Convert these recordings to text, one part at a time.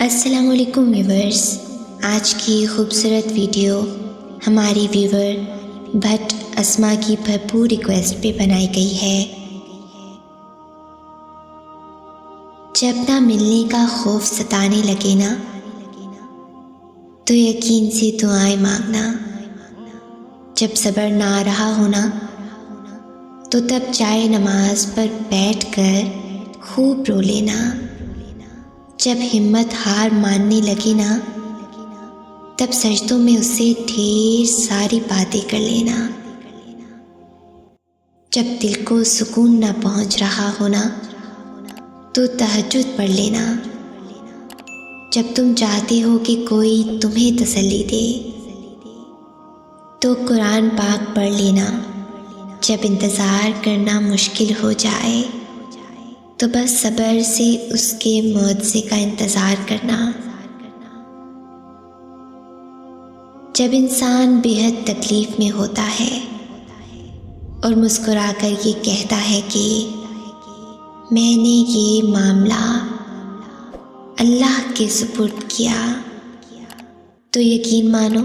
अस्सलामुअलैकुम व्यूवर्स। आज की खूबसूरत वीडियो हमारी व्यूवर भट्ट अस्मा की भरपूर रिक्वेस्ट पे बनाई गई है। जब ना मिलने का खौफ सताने लगे ना, तो यकीन से दुआएं मांगना। जब सब्र ना रहा होना, तो तब चाहे नमाज पर बैठकर खूब रो लेना। जब हिम्मत हार मानने लगी ना, तब सजदों में उससे ढेर सारी बातें कर लेना। जब दिल को सुकून ना पहुंच रहा होना, तो तहज्जुद पढ़ लेना। जब तुम चाहते हो कि कोई तुम्हें तसल्ली दे, तो कुरान पाक पढ़ लेना। जब इंतज़ार करना मुश्किल हो जाए, तो बस सब्र से उसके मुआवजे का इंतज़ार करना। जब इंसान बेहद तकलीफ़ में होता है और मुस्कुराकर ये कहता है कि मैंने ये मामला अल्लाह के सुपुर्द किया, तो यकीन मानो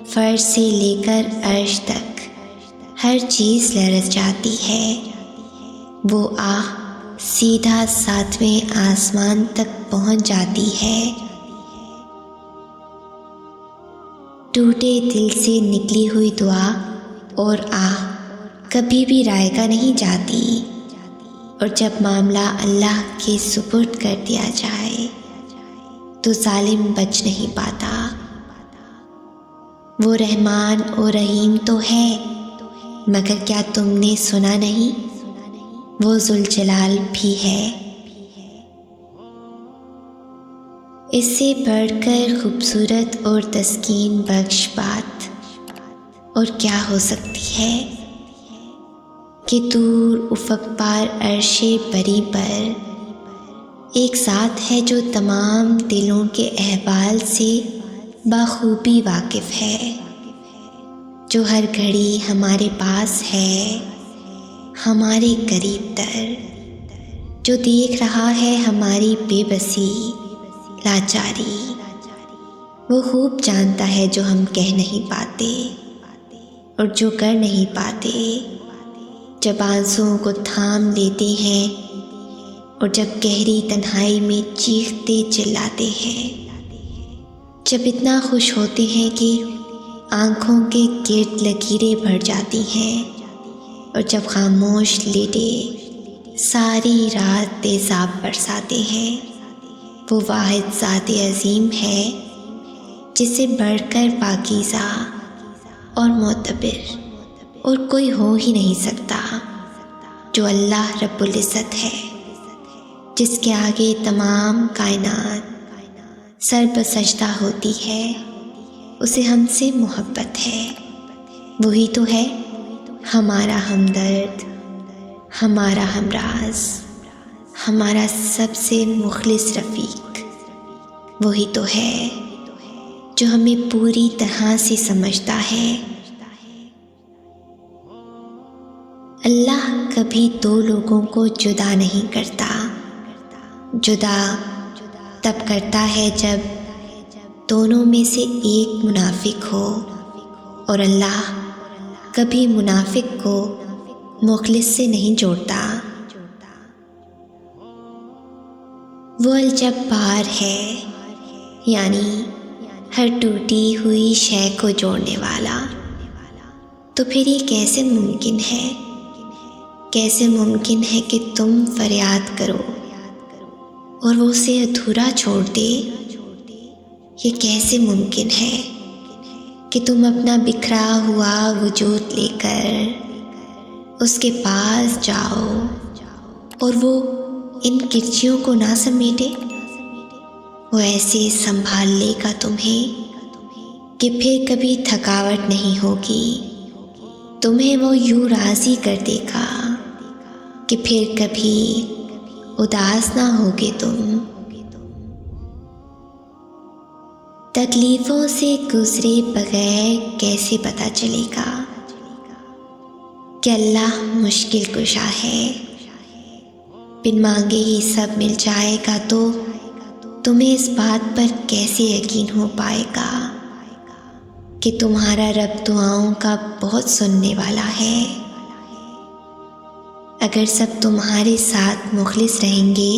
फर्श से लेकर अर्श तक हर चीज़ लरज़ जाती है। वो आह सीधा 7वें आसमान तक पहुंच जाती है। टूटे दिल से निकली हुई दुआ और आह कभी भी रायगा नहीं जाती। और जब मामला अल्लाह के सुपुर्द कर दिया जाए, तो जालिम बच नहीं पाता। वो रहमान और रहीम तो है, मगर क्या तुमने सुना नहीं, वो जुलजलाल भी है। इससे बढ़कर खूबसूरत और तस्कीन बख्श बात और क्या हो सकती है कि दूर उफ़क़ पार अर्शे बरी पर एक ज़ात है जो तमाम दिलों के अहवाल से बखूबी वाकिफ़ है, जो हर घड़ी हमारे पास है, हमारे करीब तर, जो देख रहा है हमारी बेबसी लाचारी। वो खूब जानता है जो हम कह नहीं पाते और जो कर नहीं पाते। जब आंसुओं को थाम लेते हैं और जब गहरी तन्हाई में चीखते चिल्लाते हैं। जब इतना खुश होते हैं कि आँखों के गिर्द लकीरें भर जाती हैं, और जब खामोश लेटे सारी रात तेज़ाब बरसाते हैं। वो वाहिद ज़ाते अज़ीम है, जिसे बढ़कर पाकीज़ा और मोतबर और कोई हो ही नहीं सकता, जो अल्लाह रब्बुल इज़्ज़त है, जिसके आगे तमाम कायनात सर बसजदा होती है। उसे हमसे मोहब्बत है। वही तो है हमारा हमदर्द, हमारा हमराज, हमारा सबसे मुखलिस रफ़ीक। वही तो है जो हमें पूरी तरह से समझता है। अल्लाह कभी दो लोगों को जुदा नहीं करता। जुदा तब करता है जब दोनों में से एक मुनाफिक हो, और अल्लाह कभी मुनाफिक को मुखलिस से नहीं जोड़ता। वो अल-जब्बार है, यानी हर टूटी हुई शय को जोड़ने वाला। तो फिर ये कैसे मुमकिन है? कैसे मुमकिन है कि तुम फरियाद करो और वो उसे अधूरा छोड़ दे? ये कैसे मुमकिन है कि तुम अपना बिखरा हुआ वजूद लेकर उसके पास जाओ और वो इन किरचियों को ना समेटे? वो ऐसे संभाल लेगा तुम्हें कि फिर कभी थकावट नहीं होगी। तुम्हें वो यूँ राज़ी कर देगा कि फिर कभी उदास ना होगे तुम। तकलीफ़ों से गुज़रे बगैर कैसे पता चलेगा कि अल्लाह मुश्किल कुशा है? बिन मांगे ही सब मिल जाएगा तो तुम्हें इस बात पर कैसे यकीन हो पाएगा कि तुम्हारा रब दुआओं का बहुत सुनने वाला है। अगर सब तुम्हारे साथ मुखलिस रहेंगे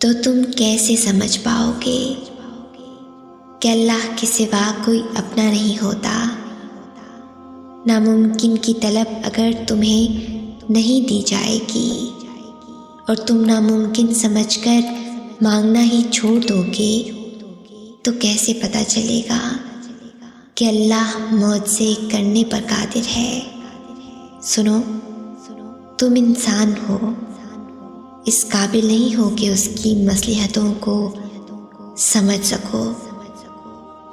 तो तुम कैसे समझ पाओगे कि अल्लाह के सिवा कोई अपना नहीं होता। नामुमकिन की तलब अगर तुम्हें नहीं दी जाएगी और तुम नामुमकिन समझकर मांगना ही छोड़ दोगे तो कैसे पता चलेगा कि अल्लाह मुझसे करने पर कादिर है। सुनो, तुम इंसान हो, इस काबिल नहीं हो कि उसकी मसलहतों को समझ सको।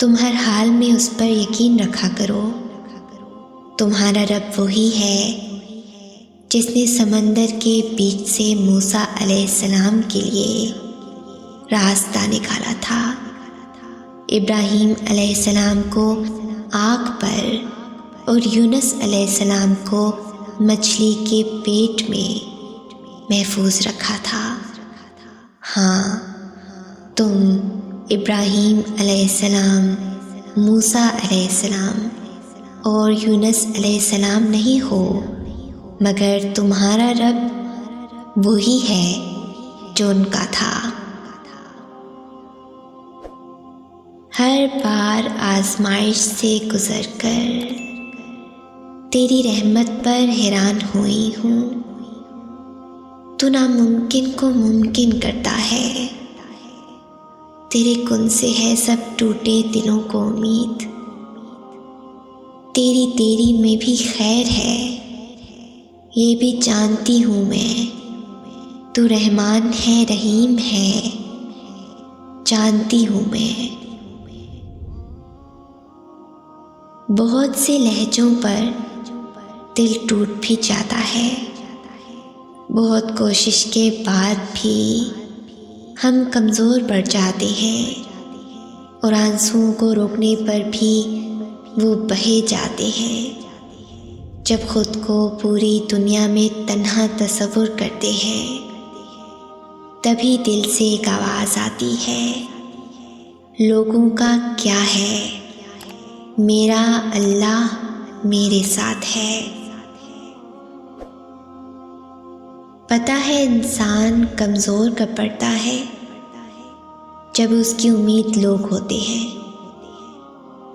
तुम हर हाल में उस पर यकीन रखा करो। तुम्हारा रब वही है जिसने समंदर के बीच से मूसा अलैहिस्सलाम के लिए रास्ता निकाला था, इब्राहीम अलैहिस्सलाम को आग पर और यूनुस अलैहिस्सलाम को मछली के पेट में महफूज रखा था। हाँ, तुम इब्राहीम अलैहिस्सलाम, मूसा अलैहिस्सलाम और यूनुस अलैहिस्सलाम नहीं हो, मगर तुम्हारा रब वही है जो उनका था। हर बार आजमाइश से गुजरकर तेरी रहमत पर हैरान हुई हूँ। तू नामुमकिन को मुमकिन करता है। तेरे कुन से है सब टूटे दिलों को उम्मीद। तेरी में भी खैर है, ये भी जानती हूँ मैं। तू रहमान है, रहीम है, जानती हूँ मैं। बहुत से लहजों पर दिल टूट भी जाता है। बहुत कोशिश के बाद भी हम कमज़ोर पड़ जाते हैं और आंसुओं को रोकने पर भी वो बहे जाते हैं। जब खुद को पूरी दुनिया में तन्हा तस्वुर करते हैं तभी दिल से एक आवाज़ आती है, लोगों का क्या है, मेरा अल्लाह मेरे साथ है। पता है इंसान कमज़ोर कब पड़ता है, जब उसकी उम्मीद लोग होते हैं।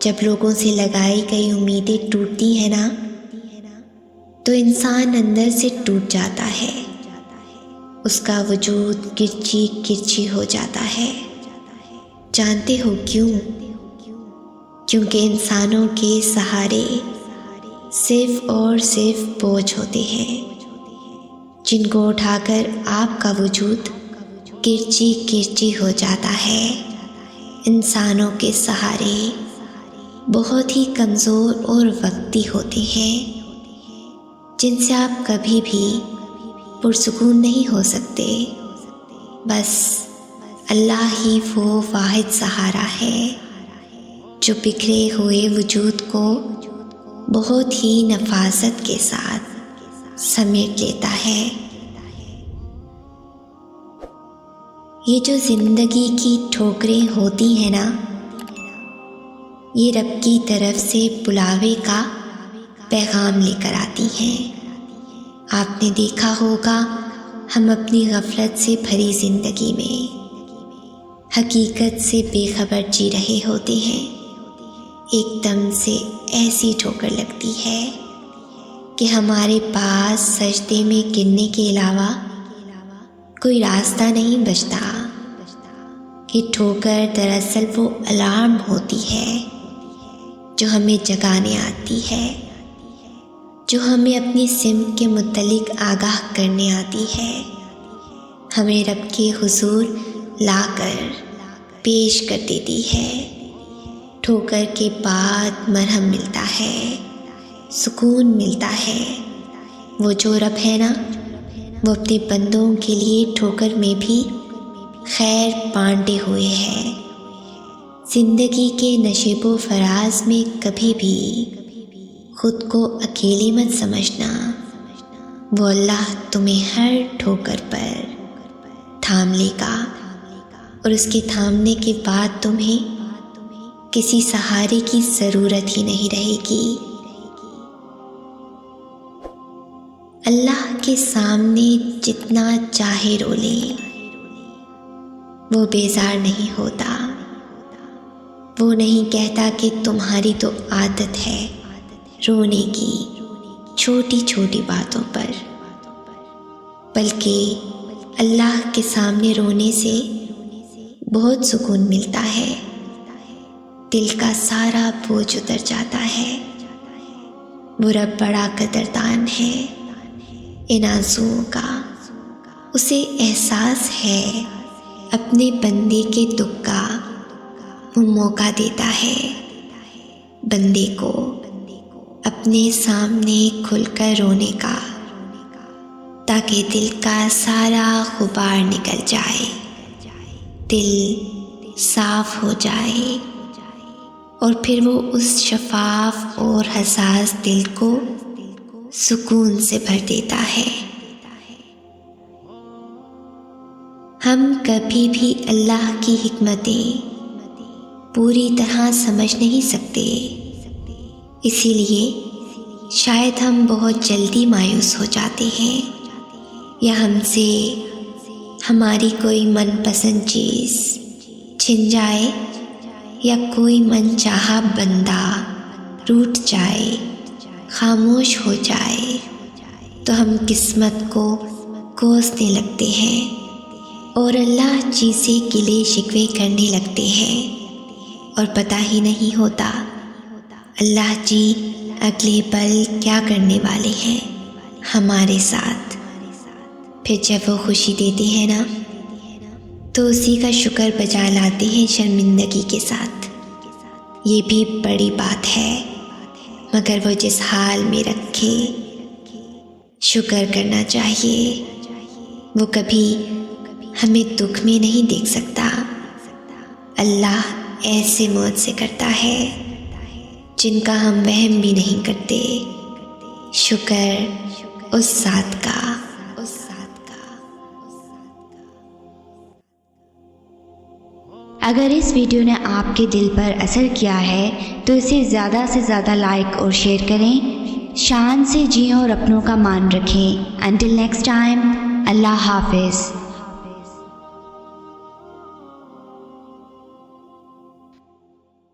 जब लोगों से लगाई गई उम्मीदें टूटती हैं ना, तो इंसान अंदर से टूट जाता है। उसका वजूद किरची किरची हो जाता है। जानते हो क्यों? क्योंकि इंसानों के सहारे सिर्फ और सिर्फ बोझ होते हैं, जिनको उठाकर आपका वजूद किरची किरची हो जाता है। इंसानों के सहारे बहुत ही कमज़ोर और वक्ती होते हैं, जिनसे आप कभी भी पुरसुकून नहीं हो सकते। बस अल्लाह ही वो वाहिद सहारा है जो बिखरे हुए वजूद को बहुत ही नफासत के साथ समेट लेता है। ये जो ज़िंदगी की ठोकरें होती हैं ना, ये रब की तरफ से बुलावे का पैगाम लेकर आती हैं। आपने देखा होगा, हम अपनी गफलत से भरी ज़िंदगी में हकीकत से बेखबर जी रहे होते हैं। एकदम से ऐसी ठोकर लगती है कि हमारे पास सजदे में गिरने के अलावा कोई रास्ता नहीं बचता। कि ठोकर दरअसल वो अलार्म होती है जो हमें जगाने आती है, जो हमें अपनी सिमत के मुतल्लिक आगाह करने आती है, हमें रब के हुजूर लाकर पेश कर देती है। ठोकर के बाद मरहम मिलता है, सुकून मिलता है। वो जो रब है ना, वो अपने बंदों के लिए ठोकर में भी खैर बांटे हुए है। ज़िंदगी के नशेबो फराज में कभी भी खुद को अकेले मत समझना। वो अल्लाह तुम्हें हर ठोकर पर थाम लेगा। और उसके थामने के बाद तुम्हें किसी सहारे की ज़रूरत ही नहीं रहेगी। अल्लाह के सामने जितना चाहे रो ले, वो बेजार नहीं होता। वो नहीं कहता कि तुम्हारी तो आदत है रोने की छोटी छोटी बातों पर, बल्कि अल्लाह के सामने रोने से बहुत सुकून मिलता है। दिल का सारा बोझ उतर जाता है। वो रब बड़ा कदरदान है इन आंसुओं का। उसे एहसास है अपने बंदे के दुख का। वो मौका देता है बंदे को अपने सामने खुलकर रोने का, ताकि दिल का सारा गुबार निकल जाए, दिल साफ हो जाए और फिर वो उस शफाफ और हसास दिल को सुकून से भर देता है। हम कभी भी अल्लाह की हिकमतें पूरी तरह समझ नहीं सकते, इसीलिए शायद हम बहुत जल्दी मायूस हो जाते हैं, या हमसे हमारी कोई मनपसंद चीज़ छिन जाए या कोई मनचाहा बंदा रूठ जाए, खामोश हो जाए, तो हम किस्मत को कोसने लगते हैं और अल्लाह जी से गिले शिकवे करने लगते हैं, और पता ही नहीं होता अल्लाह जी अगले पल क्या करने वाले हैं हमारे साथ। फिर जब वो खुशी देते हैं ना, तो उसी का शुक्र बजा लाते हैं शर्मिंदगी के साथ। ये भी बड़ी बात है, मगर वो जिस हाल में रखे शुक्र करना चाहिए। वो कभी हमें दुख में नहीं देख सकता। अल्लाह ऐसे मौत से करता है जिनका हम वहम भी नहीं करते। शुक्र उस ज़ात का। अगर इस वीडियो ने आपके दिल पर असर किया है तो इसे ज़्यादा से ज़्यादा लाइक और शेयर करें। शान से जिएं और अपनों का मान रखें। अंटिल नेक्स्ट टाइम, अल्लाह हाफिज़।